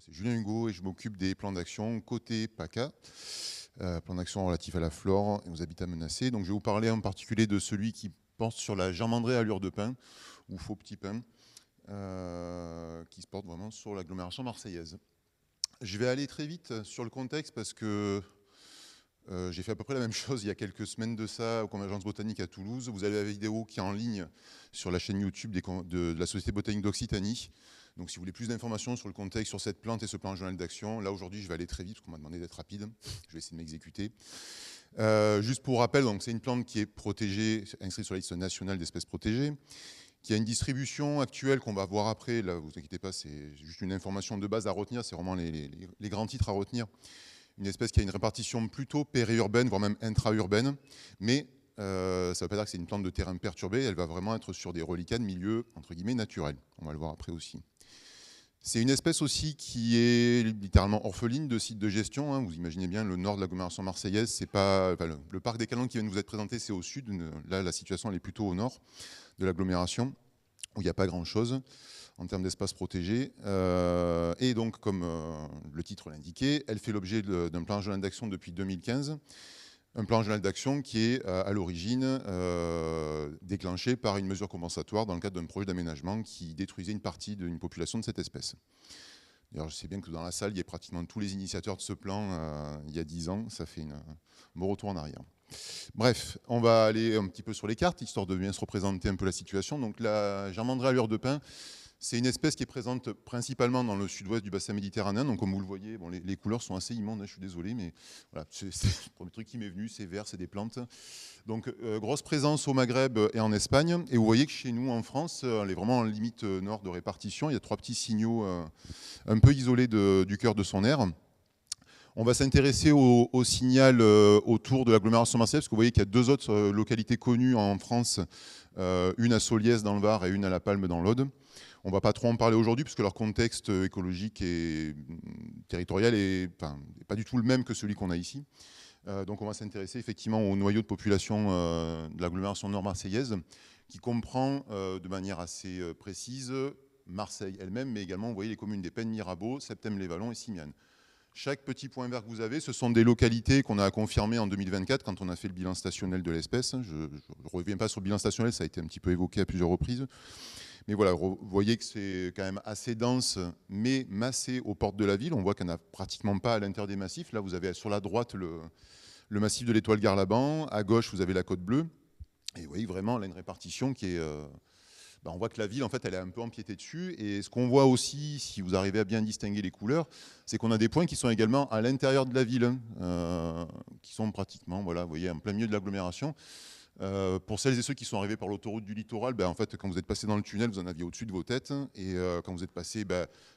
C'est Julien Hugo et je m'occupe des plans d'action côté PACA, plan d'action relatif à la flore et aux habitats menacés. Donc je vais vous parler en particulier de celui qui porte sur la germandrée allure de pin, ou faux petit pin, qui se porte vraiment sur l'agglomération marseillaise. Je vais aller très vite sur le contexte parce que j'ai fait à peu près la même chose il y a quelques semaines de ça aux Convergences botaniques à Toulouse. Vous avez la vidéo qui est en ligne sur la chaîne YouTube de la Société botanique d'Occitanie. Donc si vous voulez plus d'informations sur le contexte, sur cette plante et ce plan journal d'action, là aujourd'hui je vais aller très vite parce qu'on m'a demandé d'être rapide. Je vais essayer de m'exécuter. Juste pour rappel, c'est une plante qui est protégée, inscrite sur la liste nationale d'espèces protégées, qui a une distribution actuelle qu'on va voir après. Là, vous inquiétez pas, c'est juste une information de base à retenir, c'est vraiment les grands titres à retenir. Une espèce qui a une répartition plutôt périurbaine, voire même intra-urbaine, mais ça ne veut pas dire que c'est une plante de terrain perturbé, elle va vraiment être sur des reliquats de milieux, entre guillemets, naturels. On va le voir après aussi. C'est une espèce aussi qui est littéralement orpheline de sites de gestion. Hein. Vous imaginez bien, le nord de l'agglomération marseillaise, c'est pas, enfin, le parc des Calanques qui vient de vous être présenté, c'est au sud. Là, la situation elle est plutôt au nord de l'agglomération, où il n'y a pas grand-chose en termes d'espace protégé. Et donc, comme le titre l'indiquait, elle fait l'objet d'un plan journal d'action depuis 2015. Un plan journal d'action qui est à l'origine déclenché par une mesure compensatoire dans le cadre d'un projet d'aménagement qui détruisait une partie d'une population de cette espèce. D'ailleurs, je sais bien que dans la salle, il y a pratiquement tous les initiateurs de ce plan il y a 10 ans. Ça fait un bon retour en arrière. Bref, on va aller un petit peu sur les cartes, histoire de bien se représenter un peu la situation. Donc la germandrée allure de pin, c'est une espèce qui est présente principalement dans le sud-ouest du bassin méditerranéen. Donc comme vous le voyez, bon, les couleurs sont assez immondes, hein, je suis désolé, mais voilà, c'est le premier truc qui m'est venu, c'est vert, c'est des plantes. Donc grosse présence au Maghreb et en Espagne. Et vous voyez que chez nous, en France, elle est vraiment en limite nord de répartition. Il y a 3 petits signaux un peu isolés du cœur de son aire. On va s'intéresser au signal autour de l'agglomération marseillaise, parce que vous voyez qu'il y a 2 autres localités connues en France, une à Soliès dans le Var et une à La Palme dans l'Aude. On ne va pas trop en parler aujourd'hui, puisque leur contexte écologique et territorial n'est pas du tout le même que celui qu'on a ici. Donc on va s'intéresser effectivement au noyau de population de l'agglomération nord-marseillaise, qui comprend de manière assez précise Marseille elle-même, mais également vous voyez les communes des Pennes Mirabeau, Septèmes-les-Vallons et Simiane. Chaque petit point vert que vous avez, ce sont des localités qu'on a confirmées en 2024 quand on a fait le bilan stationnel de l'espèce. Je ne reviens pas sur le bilan stationnel, ça a été un petit peu évoqué à plusieurs reprises. Mais voilà, vous voyez que c'est quand même assez dense, mais massé aux portes de la ville. On voit qu'il n'y en a pratiquement pas à l'intérieur des massifs. Là, vous avez sur la droite le massif de l'Étoile Garlaban. À gauche, vous avez la Côte Bleue. Et vous voyez vraiment là une répartition qui est... on voit que la ville, en fait, elle est un peu empiétée dessus. Et ce qu'on voit aussi, si vous arrivez à bien distinguer les couleurs, c'est qu'on a des points qui sont également à l'intérieur de la ville, qui sont pratiquement, voilà, vous voyez, en plein milieu de l'agglomération. Pour celles et ceux qui sont arrivés par l'autoroute du littoral, en fait, quand vous êtes passé dans le tunnel, vous en aviez au-dessus de vos têtes. Et quand vous êtes passé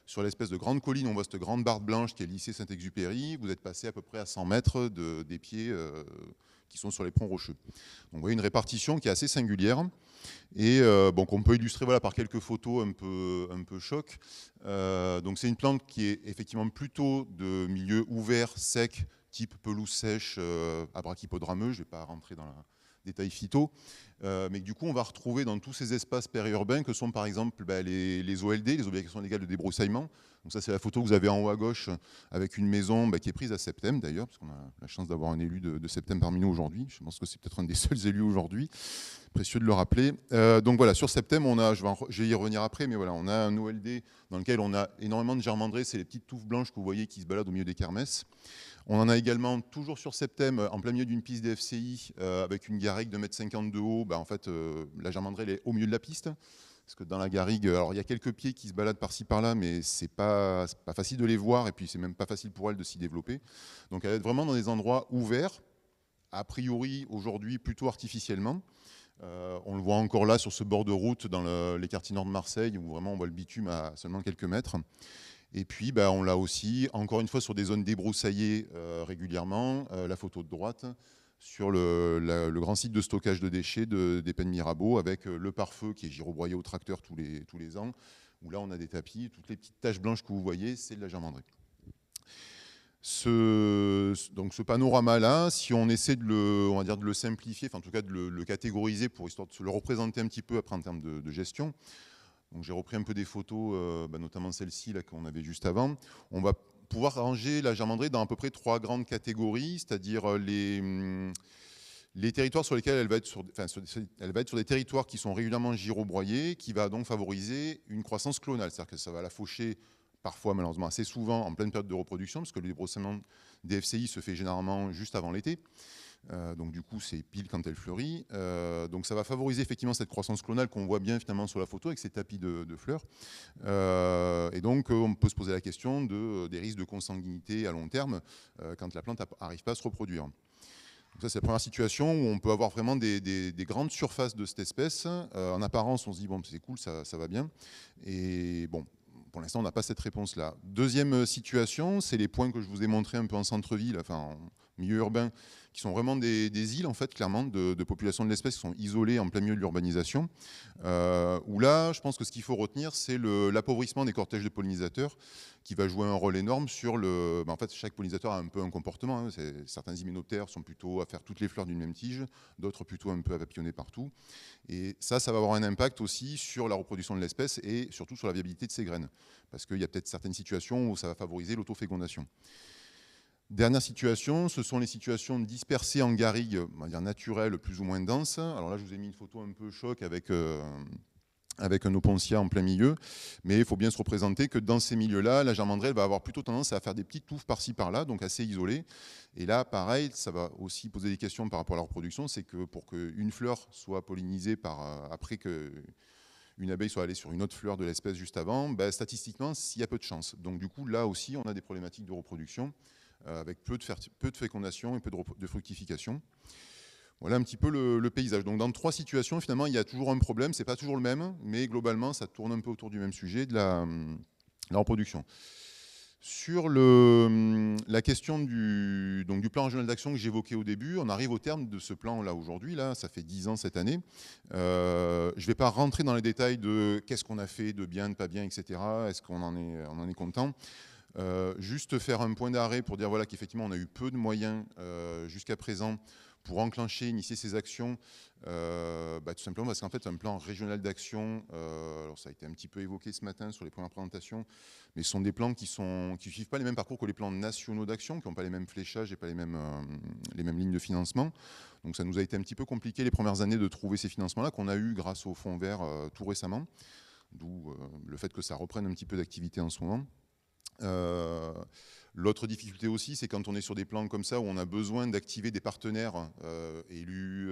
sur l'espèce de grande colline, on voit cette grande barre blanche qui est le lycée Saint-Exupéry. Vous êtes passé à peu près à 100 mètres des pieds qui sont sur les ponts rocheux. Donc vous voyez une répartition qui est assez singulière. Et qu'on peut illustrer voilà, par quelques photos un peu choc. Donc c'est une plante qui est effectivement plutôt de milieu ouvert, sec, type pelouse sèche, abrachipodrameux. Je ne vais pas rentrer dans le détail phyto. Mais du coup, on va retrouver dans tous ces espaces périurbains que sont par exemple les OLD, les obligations légales de débroussaillement. Donc ça, c'est la photo que vous avez en haut à gauche avec une maison qui est prise à Septème d'ailleurs, parce qu'on a la chance d'avoir un élu de Septème parmi nous aujourd'hui. Je pense que c'est peut-être un des seuls élus aujourd'hui. Précieux de le rappeler. Donc voilà, sur Septème, je vais y revenir après, mais voilà, on a un OLD dans lequel on a énormément de germandrées, c'est les petites touffes blanches que vous voyez qui se baladent au milieu des kermesses. On en a également toujours sur Septème, en plein milieu d'une piste des FCI, avec une garrigue de 1,50 m de haut. En fait, la germandrée elle est au milieu de la piste. Parce que dans la garrigue, alors il y a quelques pieds qui se baladent par-ci par-là, mais c'est pas facile de les voir, et puis c'est même pas facile pour elle de s'y développer. Donc elle est vraiment dans des endroits ouverts, a priori aujourd'hui plutôt artificiellement. On le voit encore là sur ce bord de route dans les quartiers nord de Marseille où vraiment on voit le bitume à seulement quelques mètres. Et puis on l'a aussi encore une fois sur des zones débroussaillées régulièrement, la photo de droite, sur le grand site de stockage de déchets des Pennes Mirabeau avec le pare-feu qui est girobroyé au tracteur tous les ans, où là on a des tapis, toutes les petites taches blanches que vous voyez, c'est de la germandrée. Donc ce panorama-là, si on essaie de le simplifier, enfin en tout cas de le catégoriser pour histoire de se le représenter un petit peu après en termes de gestion, Donc j'ai repris un peu des photos, notamment celle-ci qu'on avait juste avant. On va pouvoir ranger la germandrée dans à peu près 3 grandes catégories, c'est-à-dire les territoires sur lesquels elle va être elle va être sur des territoires qui sont régulièrement girobroyés, qui va donc favoriser une croissance clonale, c'est-à-dire que ça va la faucher parfois, malheureusement, assez souvent en pleine période de reproduction, parce que le débroussaillement des FCI se fait généralement juste avant l'été. Donc du coup, c'est pile quand elle fleurit. Donc ça va favoriser effectivement cette croissance clonale qu'on voit bien finalement sur la photo avec ces tapis de fleurs. Et donc on peut se poser la question des risques de consanguinité à long terme quand la plante n'arrive pas à se reproduire. Donc ça, c'est la première situation où on peut avoir vraiment des grandes surfaces de cette espèce. En apparence, on se dit, bon, c'est cool, ça va bien. Et bon, pour l'instant, on n'a pas cette réponse-là. Deuxième situation, c'est les points que je vous ai montrés un peu en centre-ville, enfin en milieu urbain, qui sont vraiment des îles, en fait, clairement, de population de l'espèce qui sont isolées en plein milieu de l'urbanisation. Où là, je pense que ce qu'il faut retenir, c'est l'appauvrissement des cortèges de pollinisateurs qui va jouer un rôle énorme sur le... en fait, chaque pollinisateur a un peu un comportement. Hein. Certains hyménoptères sont plutôt à faire toutes les fleurs d'une même tige, d'autres plutôt un peu à papillonner partout. Et ça va avoir un impact aussi sur la reproduction de l'espèce et surtout sur la viabilité de ses graines. Parce qu'il y a peut-être certaines situations où ça va favoriser l'autofécondation. Dernière situation, ce sont les situations dispersées en garrigues, on va dire naturelles, plus ou moins denses. Alors là, je vous ai mis une photo un peu choc avec un opuntia en plein milieu, mais il faut bien se représenter que dans ces milieux-là, la germandrée va avoir plutôt tendance à faire des petites touffes par-ci par-là, donc assez isolées. Et là, pareil, ça va aussi poser des questions par rapport à la reproduction, c'est que pour qu'une fleur soit pollinisée après qu'une abeille soit allée sur une autre fleur de l'espèce juste avant, statistiquement, il y a peu de chance. Donc du coup, là aussi, on a des problématiques de reproduction, avec peu de fécondation et peu de fructification. Voilà un petit peu le paysage. Donc dans 3 situations, finalement, il y a toujours un problème. Ce n'est pas toujours le même, mais globalement, ça tourne un peu autour du même sujet, de la reproduction. Sur la question du plan régional d'action que j'évoquais au début, on arrive au terme de ce plan-là aujourd'hui. Là, ça fait 10 ans cette année. Je ne vais pas rentrer dans les détails de qu'est-ce qu'on a fait de bien, de pas bien, etc. Est-ce qu'on en est content ? Juste faire un point d'arrêt pour dire voilà, qu'effectivement, on a eu peu de moyens jusqu'à présent pour enclencher, initier ces actions, tout simplement parce qu'en fait, un plan régional d'action, alors ça a été un petit peu évoqué ce matin sur les premières présentations, mais ce sont des plans qui ne suivent pas les mêmes parcours que les plans nationaux d'action, qui n'ont pas les mêmes fléchages et pas les mêmes lignes de financement. Donc ça nous a été un petit peu compliqué les premières années de trouver ces financements-là qu'on a eu grâce au fonds vert tout récemment, d'où le fait que ça reprenne un petit peu d'activité en ce moment. L'autre difficulté aussi, c'est quand on est sur des plans comme ça où on a besoin d'activer des partenaires élus,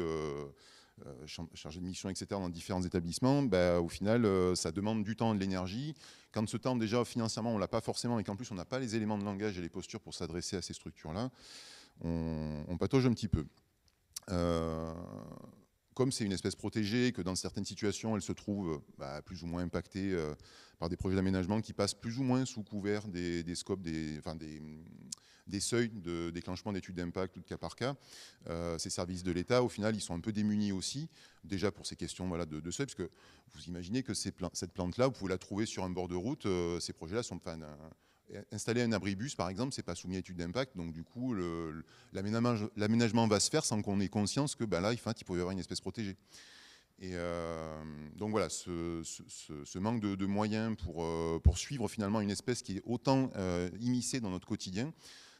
chargés de mission, etc., dans différents établissements, au final, ça demande du temps et de l'énergie. Quand ce temps, déjà, financièrement, on ne l'a pas forcément et qu'en plus, on n'a pas les éléments de langage et les postures pour s'adresser à ces structures-là, on patauge un petit peu. Comme c'est une espèce protégée, que dans certaines situations, elle se trouve plus ou moins impactée par des projets d'aménagement qui passent plus ou moins sous couvert des scopes, des seuils de déclenchement d'études d'impact ou de cas par cas. Ces services de l'État, au final, ils sont un peu démunis aussi, déjà pour ces questions de seuil, parce que vous imaginez que cette plante-là, vous pouvez la trouver sur un bord de route, ces projets-là sont... Installer un abribus, par exemple, c'est pas soumis à étude d'impact, donc du coup, l'aménagement va se faire sans qu'on ait conscience que là, il peut y avoir une espèce protégée. Et donc voilà, ce manque de moyens pour suivre finalement une espèce qui est autant immiscée dans notre quotidien,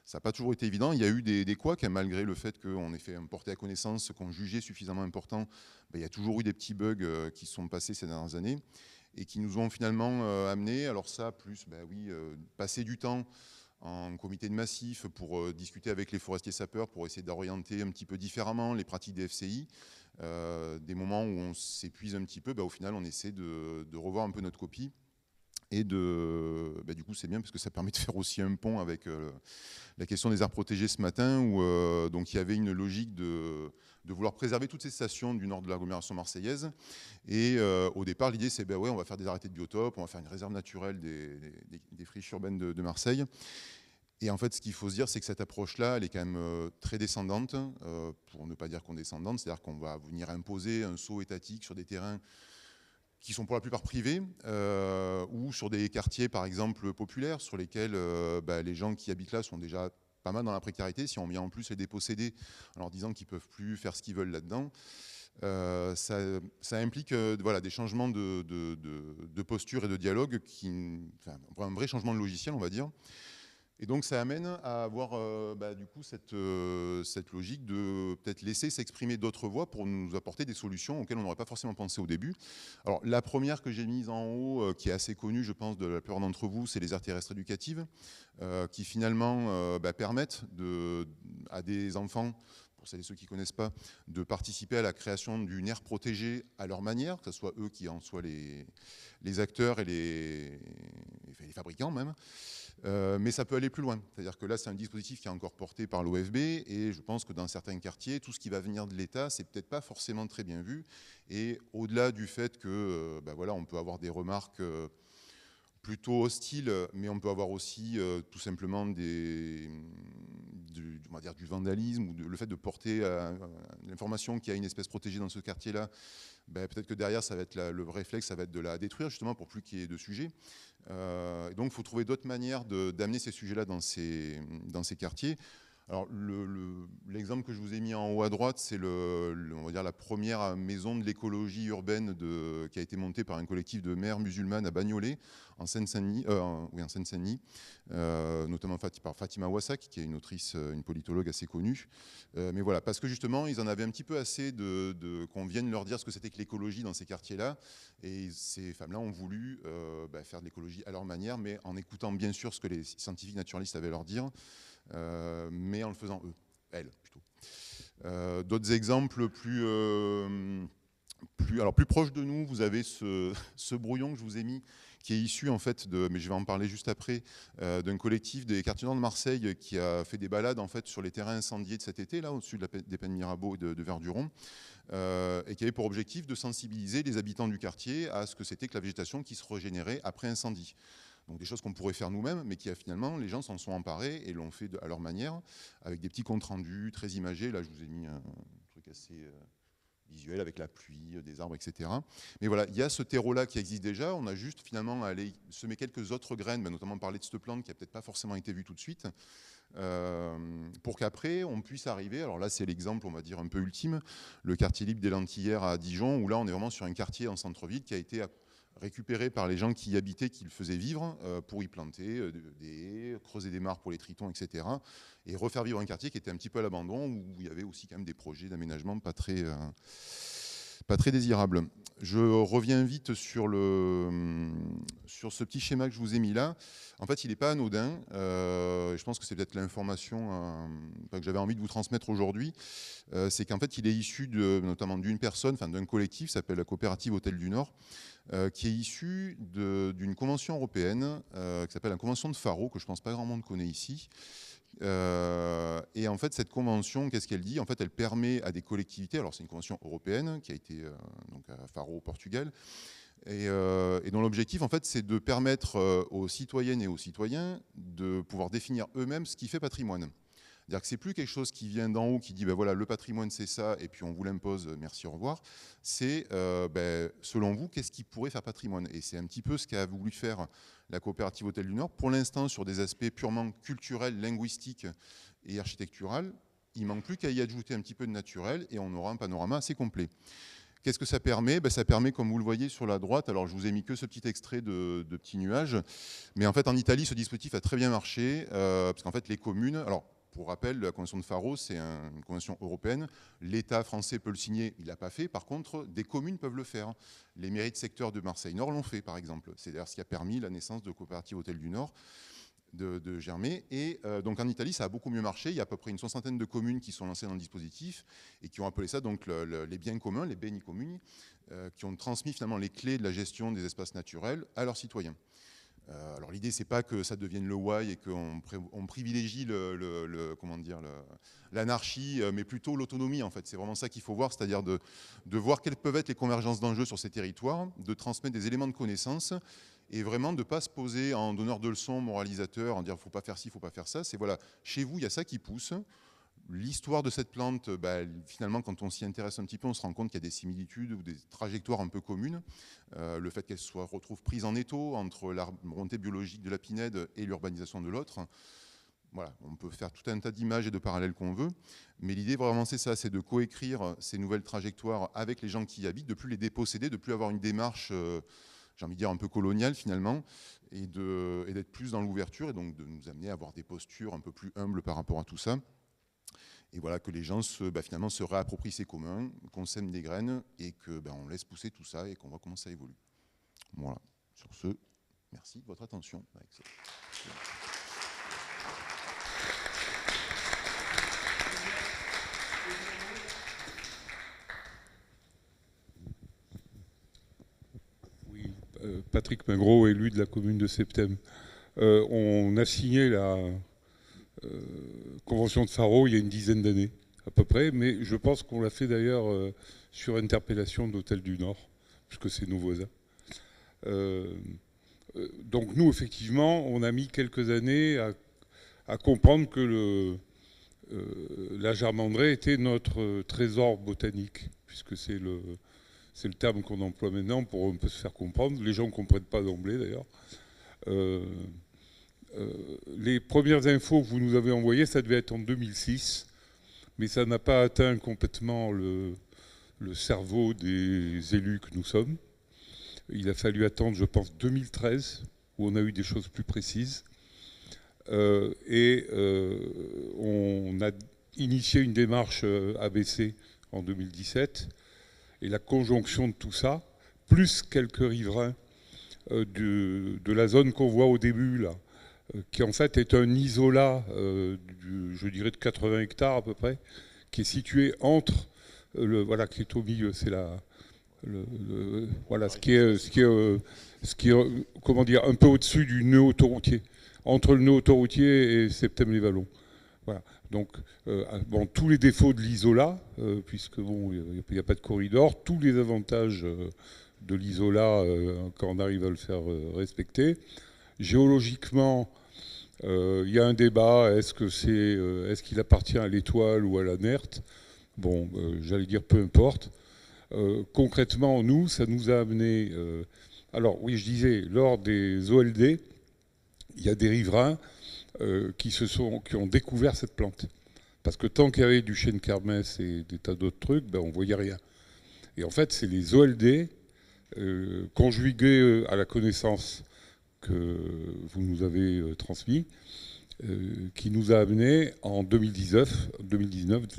ça n'a pas toujours été évident. Il y a eu des couacs, malgré le fait qu'on ait fait porter à connaissance ce qu'on jugeait suffisamment important. Il y a toujours eu des petits bugs qui sont passés ces dernières années et qui nous ont finalement amené, alors ça, plus, passer du temps en comité de massif pour discuter avec les forestiers sapeurs, pour essayer d'orienter un petit peu différemment les pratiques des FCI. Des moments où on s'épuise un petit peu, au final, on essaie de revoir un peu notre copie. Et du coup, c'est bien parce que ça permet de faire aussi un pont avec la question des aires protégées ce matin, où donc il y avait une logique de vouloir préserver toutes ces stations du nord de l'agglomération marseillaise. Et au départ, l'idée, c'est on va faire des arrêtés de biotope, on va faire une réserve naturelle des friches urbaines de Marseille. Et en fait, ce qu'il faut se dire, c'est que cette approche-là, elle est quand même très descendante, pour ne pas dire condescendante, c'est-à-dire qu'on va venir imposer un saut étatique sur des terrains qui sont pour la plupart privés, ou sur des quartiers, par exemple, populaires, sur lesquels les gens qui habitent là sont déjà pas mal dans la précarité. Si on vient en plus les déposséder en leur disant qu'ils ne peuvent plus faire ce qu'ils veulent là-dedans, Ça implique voilà, des changements de posture et de dialogue, enfin, un vrai changement de logiciel, on va dire. Et donc ça amène à avoir du coup cette logique de peut-être laisser s'exprimer d'autres voix pour nous apporter des solutions auxquelles on n'aurait pas forcément pensé au début. Alors la première que j'ai mise en haut, qui est assez connue je pense de la plupart d'entre vous, c'est les aires terrestres éducatives, qui finalement permettent à des enfants, pour celles et ceux qui ne connaissent pas, de participer à la création d'une aire protégée à leur manière, que ce soit eux qui en soient les acteurs et les fabricants même. Mais ça peut aller plus loin. C'est-à-dire que là, c'est un dispositif qui est encore porté par l'OFB et je pense que dans certains quartiers, tout ce qui va venir de l'État, c'est peut-être pas forcément très bien vu. Et au-delà du fait que, voilà, on peut avoir des remarques plutôt hostiles, mais on peut avoir aussi tout simplement on va dire du vandalisme ou le fait de porter l'information qu'il y a une espèce protégée dans ce quartier-là. Peut-être que derrière, ça va être le réflexe, ça va être de la détruire justement pour plus qu'il y ait de sujets. Et donc, il faut trouver d'autres manières d'amener ces sujets-là dans ces quartiers. Alors, l'exemple que je vous ai mis en haut à droite, c'est on va dire la première maison de l'écologie urbaine qui a été montée par un collectif de mères musulmanes à Bagnolet, en Seine-Saint-Denis, notamment par Fatima Wassak, qui est une autrice, une politologue assez connue. Mais voilà, parce que justement, ils en avaient un petit peu assez qu'on vienne leur dire ce que c'était que l'écologie dans ces quartiers-là. Et ces femmes-là ont voulu faire de l'écologie à leur manière, mais en écoutant bien sûr ce que les scientifiques naturalistes avaient à leur dire. Mais en le faisant elles plutôt. D'autres exemples plus proches de nous, vous avez ce brouillon que je vous ai mis, qui est issu en fait mais je vais en parler juste après, d'un collectif des quartiers nord de Marseille qui a fait des balades en fait sur les terrains incendiés de cet été, là au-dessus des Pennes Mirabeau et de Verduron, et qui avait pour objectif de sensibiliser les habitants du quartier à ce que c'était que la végétation qui se régénérait après incendie. Donc des choses qu'on pourrait faire nous-mêmes, mais qui finalement, les gens s'en sont emparés et l'ont fait à leur manière, avec des petits comptes rendus très imagés. Là, je vous ai mis un truc assez visuel avec la pluie, des arbres, etc. Mais voilà, il y a ce terreau-là qui existe déjà. On a juste finalement à aller semer quelques autres graines, notamment parler de cette plante qui n'a peut-être pas forcément été vue tout de suite, pour qu'après on puisse arriver, alors là c'est l'exemple on va dire un peu ultime, le quartier libre des Lentillères à Dijon, où là on est vraiment sur un quartier en centre-ville qui a été récupéré par les gens qui y habitaient, qui le faisaient vivre, pour y planter des haies, creuser des mares pour les tritons, etc. Et refaire vivre un quartier qui était un petit peu à l'abandon, où il y avait aussi quand même des projets d'aménagement pas très désirables. Je reviens vite sur ce petit schéma que je vous ai mis là. En fait, il n'est pas anodin. Je pense que c'est peut-être l'information que j'avais envie de vous transmettre aujourd'hui. C'est qu'en fait, il est issu notamment d'une personne, d'un collectif, qui s'appelle la coopérative Hôtel du Nord, qui est issu d'une convention européenne qui s'appelle la convention de Faro, que je pense pas grand monde connaît ici. Et en fait, cette convention, qu'est-ce qu'elle dit? En fait, elle permet à des collectivités, alors c'est une convention européenne qui a été donc à Faro au Portugal, et dont l'objectif, en fait, c'est de permettre aux citoyennes et aux citoyens de pouvoir définir eux-mêmes ce qui fait patrimoine. C'est-à-dire que c'est plus quelque chose qui vient d'en haut, qui dit voilà, le patrimoine c'est ça, et puis on vous l'impose, merci, au revoir. C'est selon vous, qu'est-ce qui pourrait faire patrimoine? Et c'est un petit peu ce qu'a voulu faire la coopérative Hôtel du Nord. Pour l'instant, sur des aspects purement culturels, linguistiques et architectural, il ne manque plus qu'à y ajouter un petit peu de naturel et on aura un panorama assez complet. Qu'est-ce que ça permet? Ça permet, comme vous le voyez sur la droite, alors je vous ai mis que ce petit extrait de petits nuages, mais en fait en Italie, ce dispositif a très bien marché, parce qu'en fait les communes, alors pour rappel, la convention de Faro, c'est une convention européenne, l'État français peut le signer, il ne l'a pas fait, par contre des communes peuvent le faire. Les mairies de secteur de Marseille-Nord l'ont fait par exemple, c'est d'ailleurs ce qui a permis la naissance de Coopérative Hôtel du Nord, de germer. Et donc en Italie, ça a beaucoup mieux marché. Il y a à peu près une soixantaine de communes qui sont lancées dans le dispositif et qui ont appelé ça donc les biens communs, les beni comuni, qui ont transmis finalement les clés de la gestion des espaces naturels à leurs citoyens. Alors l'idée, c'est pas que ça devienne le why et qu'on privilégie l'anarchie, mais plutôt l'autonomie en fait. C'est vraiment ça qu'il faut voir, c'est-à-dire de voir quelles peuvent être les convergences d'enjeux sur ces territoires, de transmettre des éléments de connaissance et vraiment de ne pas se poser en donneur de leçons, moralisateur, en dire faut pas faire ci, faut pas faire ça. C'est voilà, chez vous, il y a ça qui pousse. L'histoire de cette plante, finalement, quand on s'y intéresse un petit peu, on se rend compte qu'il y a des similitudes ou des trajectoires un peu communes. Le fait qu'elle se retrouve prise en étau entre la montée biologique de la pinède et l'urbanisation de l'autre. voilà, on peut faire tout un tas d'images et de parallèles qu'on veut, mais l'idée vraiment c'est ça, c'est de coécrire ces nouvelles trajectoires avec les gens qui y habitent, de plus les déposséder, de plus avoir une démarche, j'ai envie de dire un peu coloniale finalement, et d'être plus dans l'ouverture, et donc de nous amener à avoir des postures un peu plus humbles par rapport à tout ça. Et voilà, que les gens finalement se réapproprient ces communs, qu'on sème des graines, et qu'on laisse pousser tout ça, et qu'on voit comment ça évolue. Voilà, sur ce, merci de votre attention. Patrick Mingros, élu de la commune de Septem. On a signé la convention de Faro il y a une dizaine d'années, à peu près, mais je pense qu'on l'a fait d'ailleurs sur interpellation d'Hôtel du Nord, puisque c'est nos voisins. Donc nous, effectivement, on a mis quelques années à comprendre que la germandraie était notre trésor botanique, puisque c'est le terme qu'on emploie maintenant pour un peu se faire comprendre. Les gens ne comprennent pas d'emblée d'ailleurs. Les premières infos que vous nous avez envoyées, ça devait être en 2006, mais ça n'a pas atteint complètement le cerveau des élus que nous sommes. Il a fallu attendre, je pense, 2013, où on a eu des choses plus précises. On a initié une démarche ABC en 2017. Et la conjonction de tout ça, plus quelques riverains de la zone qu'on voit au début, là, qui en fait est un isolat, je dirais de 80 hectares à peu près, qui est situé entre, voilà, qui est au milieu, c'est voilà, ce qui est, comment dire, un peu au-dessus du nœud autoroutier, entre le nœud autoroutier et Septem-les-Vallons. Voilà. Donc, bon, tous les défauts de l'isola, puisque bon, il n'y a pas de corridor, tous les avantages de l'isola quand on arrive à le faire respecter. Géologiquement, il y a un débat, est-ce qu'il appartient à l'étoile ou à la NERT? Bon, j'allais dire peu importe. Concrètement, nous, ça nous a amené... alors oui, je disais, lors des OLD, il y a des riverains qui ont découvert cette plante. Parce que tant qu'il y avait du chêne kermès et des tas d'autres trucs, ben, on ne voyait rien. Et en fait, c'est les OLD conjugués à la connaissance que vous nous avez transmis, qui nous a amené en 2019,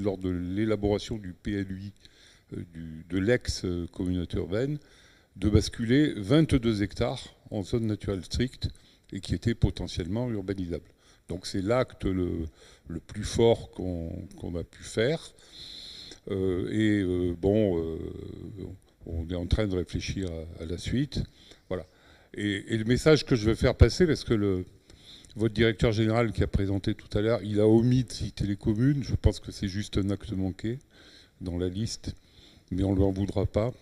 lors de l'élaboration du PLUI de l'ex-communauté urbaine, de basculer 22 hectares en zone naturelle stricte et qui étaient potentiellement urbanisables. Donc c'est l'acte le plus fort qu'on a pu faire. Bon, on est en train de réfléchir à la suite. Voilà. Et le message que je veux faire passer, parce que votre directeur général qui a présenté tout à l'heure, il a omis de citer les communes. Je pense que c'est juste un acte manqué dans la liste, mais on ne lui en voudra pas.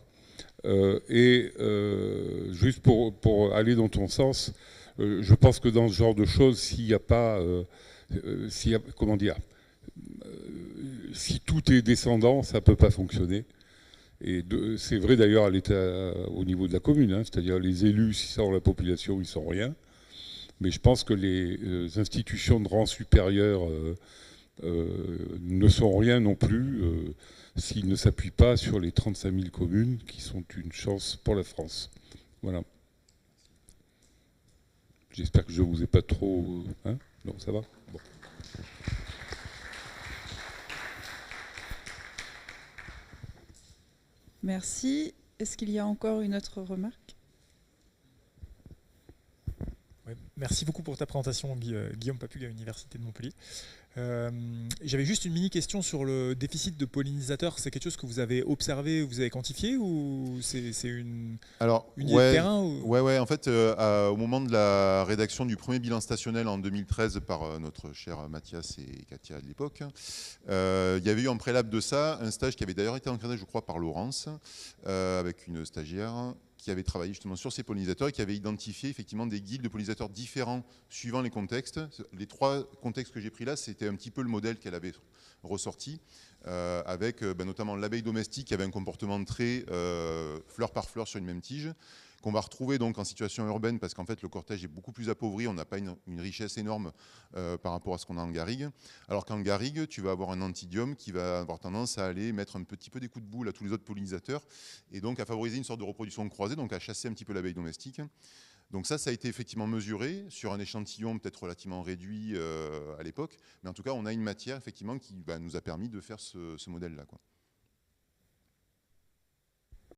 Juste pour aller dans ton sens, je pense que dans ce genre de choses, s'il n'y a pas... comment dire, si tout est descendant, ça ne peut pas fonctionner. Et c'est vrai d'ailleurs au niveau de la commune, hein, c'est-à-dire les élus, si ça dans la population, ils ne sont rien. Mais je pense que les institutions de rang supérieur ne sont rien non plus s'ils ne s'appuient pas sur les 35 000 communes qui sont une chance pour la France. Voilà. J'espère que je ne vous ai pas trop... Hein? Non, ça va? Bon. Merci. Est-ce qu'il y a encore une autre remarque? Ouais, merci beaucoup pour ta présentation, Guillaume Papugue à l'Université de Montpellier. J'avais juste une mini question sur le déficit de pollinisateurs. C'est quelque chose que vous avez observé, vous avez quantifié, ou c'est une idée de terrain ou... Ouais. En fait, au moment de la rédaction du premier bilan stationnel en 2013 par notre cher Mathias et Katia de l'époque, il y avait eu en préalable de ça un stage qui avait d'ailleurs été encadré, je crois, par Laurence, avec une stagiaire qui avait travaillé justement sur ces pollinisateurs et qui avait identifié effectivement des guides de pollinisateurs différents suivant les contextes. Les 3 contextes que j'ai pris là, c'était un petit peu le modèle qu'elle avait ressorti, avec notamment l'abeille domestique qui avait un comportement très fleur par fleur sur une même tige. qu'on va retrouver donc en situation urbaine parce qu'en fait le cortège est beaucoup plus appauvri, on n'a pas une richesse énorme par rapport à ce qu'on a en garrigue. Alors qu'en garrigue, tu vas avoir un antidium qui va avoir tendance à aller mettre un petit peu des coups de boule à tous les autres pollinisateurs et donc à favoriser une sorte de reproduction croisée, donc à chasser un petit peu l'abeille domestique. Donc ça a été effectivement mesuré sur un échantillon peut-être relativement réduit à l'époque, mais en tout cas on a une matière effectivement qui nous a permis de faire ce modèle-là, quoi.